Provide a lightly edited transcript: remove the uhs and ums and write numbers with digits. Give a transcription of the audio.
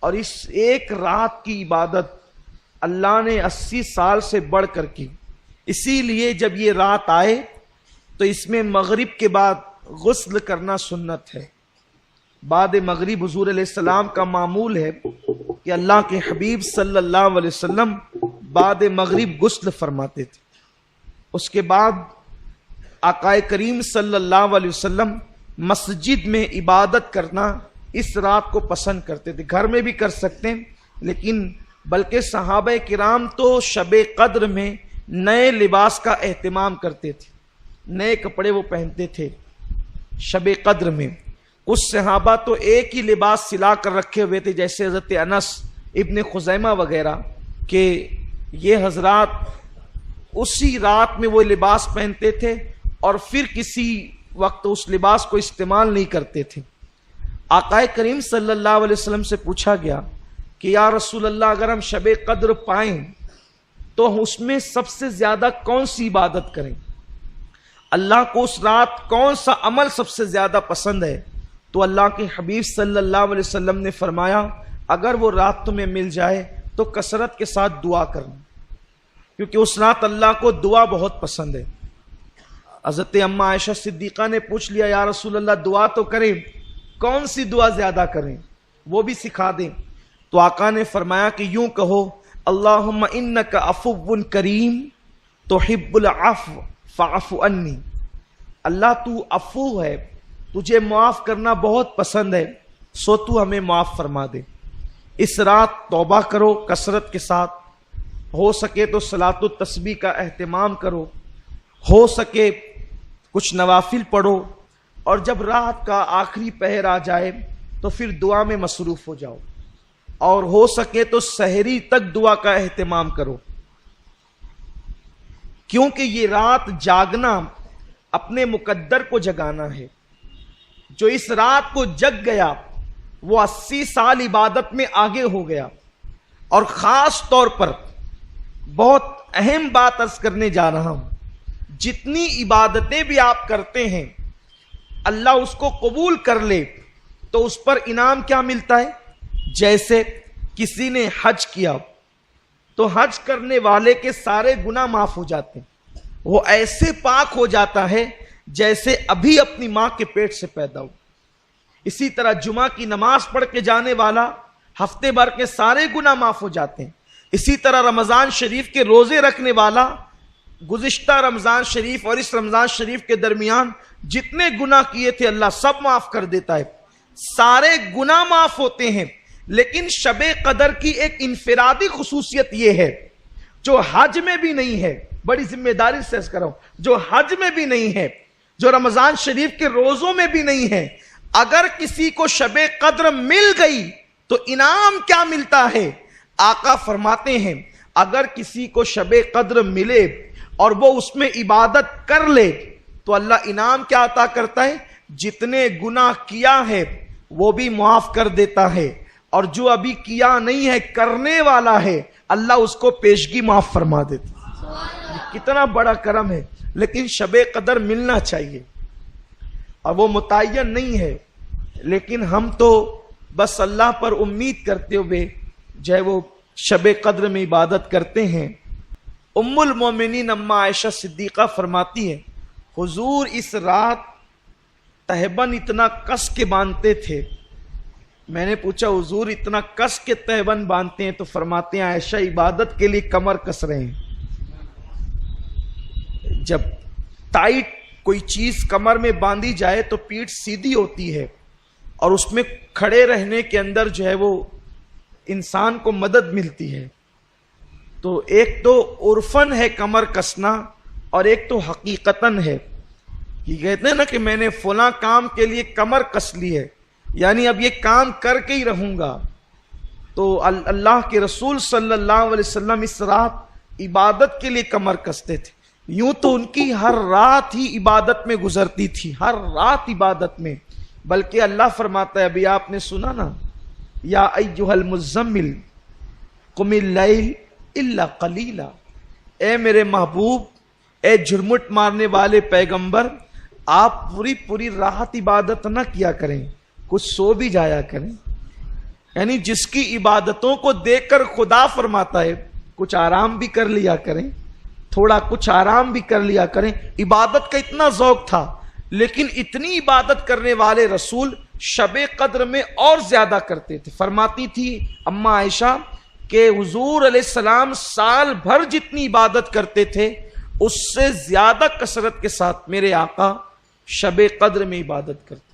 اور اس ایک رات کی عبادت اللہ نے 80 سال سے بڑھ کر کی. اسی لیے جب یہ رات آئے تو اس میں مغرب کے بعد غسل کرنا سنت ہے. بعد مغرب حضور علیہ السلام کا معمول ہے کہ اللہ کے حبیب صلی اللہ علیہ وسلم بعد مغرب غسل فرماتے تھے. اس کے بعد آقا کریم صلی اللہ علیہ وسلم مسجد میں عبادت کرنا اس رات کو پسند کرتے تھے. گھر میں بھی کر سکتے ہیں، لیکن بلکہ صحابہ کرام تو شب قدر میں نئے لباس کا اہتمام کرتے تھے، نئے کپڑے وہ پہنتے تھے شب قدر میں. کچھ صحابہ تو ایک ہی لباس سلا کر رکھے ہوئے تھے، جیسے حضرت انس ابن خزیمہ وغیرہ، کہ یہ حضرات اسی رات میں وہ لباس پہنتے تھے اور پھر کسی وقت اس لباس کو استعمال نہیں کرتے تھے. آقا کریم صلی اللہ علیہ وسلم سے پوچھا گیا کہ یا رسول اللہ، اگر ہم شب قدر پائیں تو اس میں سب سے زیادہ کون سی عبادت کریں؟ اللہ کو اس رات کون سا عمل سب سے زیادہ پسند ہے؟ تو اللہ کے حبیب صلی اللہ علیہ وسلم نے فرمایا، اگر وہ رات تمہیں مل جائے تو کثرت کے ساتھ دعا کرنا، کیونکہ اس رات اللہ کو دعا بہت پسند ہے. حضرت اما عائشہ صدیقہ نے پوچھ لیا، یا رسول اللہ دعا تو کریں، کون سی دعا زیادہ کریں، وہ بھی سکھا دیں. تو آقا نے فرمایا کہ یوں کہو، اللہم انک عفو کریم تحب العفو فاعف عنی. اللہ تو عفو ہے، تجھے معاف کرنا بہت پسند ہے، سو تو ہمیں معاف فرما دے. اس رات توبہ کرو کثرت کے ساتھ، ہو سکے تو صلاۃ التسبیح کا اہتمام کرو، ہو سکے کچھ نوافل پڑھو، اور جب رات کا آخری پہر آ جائے تو پھر دعا میں مصروف ہو جاؤ، اور ہو سکے تو سحری تک دعا کا اہتمام کرو. کیونکہ یہ رات جاگنا اپنے مقدر کو جگانا ہے. جو اس رات کو جگ گیا وہ 80 سال عبادت میں آگے ہو گیا. اور خاص طور پر بہت اہم بات عرض کرنے جا رہا ہوں، جتنی عبادتیں بھی آپ کرتے ہیں اللہ اس کو قبول کر لے تو اس پر انعام کیا ملتا ہے؟ جیسے کسی نے حج کیا تو حج کرنے والے کے سارے گناہ معاف ہو جاتے ہیں، وہ ایسے پاک ہو جاتا ہے جیسے ابھی اپنی ماں کے پیٹ سے پیدا ہو. اسی طرح جمعہ کی نماز پڑھ کے جانے والا ہفتے بھر کے سارے گناہ معاف ہو جاتے ہیں. اسی طرح رمضان شریف کے روزے رکھنے والا گزشتہ رمضان شریف اور اس رمضان شریف کے درمیان جتنے گناہ کیے تھے اللہ سب معاف کر دیتا ہے، سارے گناہ معاف ہوتے ہیں. لیکن شب قدر کی ایک انفرادی خصوصیت یہ ہے جو حج میں بھی نہیں ہے، بڑی ذمہ داری سے عرض کر رہا ہوں، جو حج میں بھی نہیں ہے، جو رمضان شریف کے روزوں میں بھی نہیں ہے. اگر کسی کو شب قدر مل گئی تو انعام کیا ملتا ہے؟ آقا فرماتے ہیں اگر کسی کو شب قدر ملے اور وہ اس میں عبادت کر لے تو اللہ انعام کیا عطا کرتا ہے؟ جتنے گناہ کیا ہے وہ بھی معاف کر دیتا ہے، اور جو ابھی کیا نہیں ہے کرنے والا ہے اللہ اس کو پیشگی معاف فرما دیتا ہے. کتنا بڑا کرم ہے. لیکن شب قدر ملنا چاہیے، اور وہ متعین نہیں ہے، لیکن ہم تو بس اللہ پر امید کرتے ہوئے جو ہے وہ شب قدر میں عبادت کرتے ہیں. ام المومنین اما عائشہ صدیقہ فرماتی ہے حضور اس رات تہبند اتنا کس کے باندھتے تھے. میں نے پوچھا حضور اتنا کس کے تہبند باندھتے ہیں؟ تو فرماتے ہیں عائشہ عبادت کے لیے کمر کس رہے ہیں. جب ٹائٹ کوئی چیز کمر میں باندھی جائے تو پیٹھ سیدھی ہوتی ہے، اور اس میں کھڑے رہنے کے اندر جو ہے وہ انسان کو مدد ملتی ہے. تو ایک تو عرفن ہے کمر کسنا، اور ایک تو حقیقتاً ہے. یہ کہتے ہیں نا کہ میں نے فلاں کام کے لیے کمر کس لی ہے، یعنی اب یہ کام کر کے ہی رہوں گا. تو اللہ کے رسول صلی اللہ علیہ وسلم اس رات عبادت کے لیے کمر کستے تھے. یوں تو ان کی ہر رات ہی عبادت میں گزرتی تھی، ہر رات عبادت میں. بلکہ اللہ فرماتا ہے، ابھی آپ نے سنا نا، یا ایھا المزمل قم اللیل الا قلیلا، اے میرے محبوب، اے جھرمٹ مارنے والے پیغمبر، آپ پوری رات عبادت نہ کیا کریں، کچھ سو بھی جایا کریں. یعنی جس کی عبادتوں کو دیکھ کر خدا فرماتا ہے کچھ آرام بھی کر لیا کریں، تھوڑا کچھ آرام بھی کر لیا کریں۔ عبادت کا اتنا ذوق تھا، لیکن اتنی عبادت کرنے والے رسول شب قدر میں اور زیادہ کرتے تھے۔ فرماتی تھی اماں عائشہ کہ حضور علیہ السلام سال بھر جتنی عبادت کرتے تھے اس سے زیادہ کثرت کے ساتھ میرے آقا شب قدر میں عبادت کرتے۔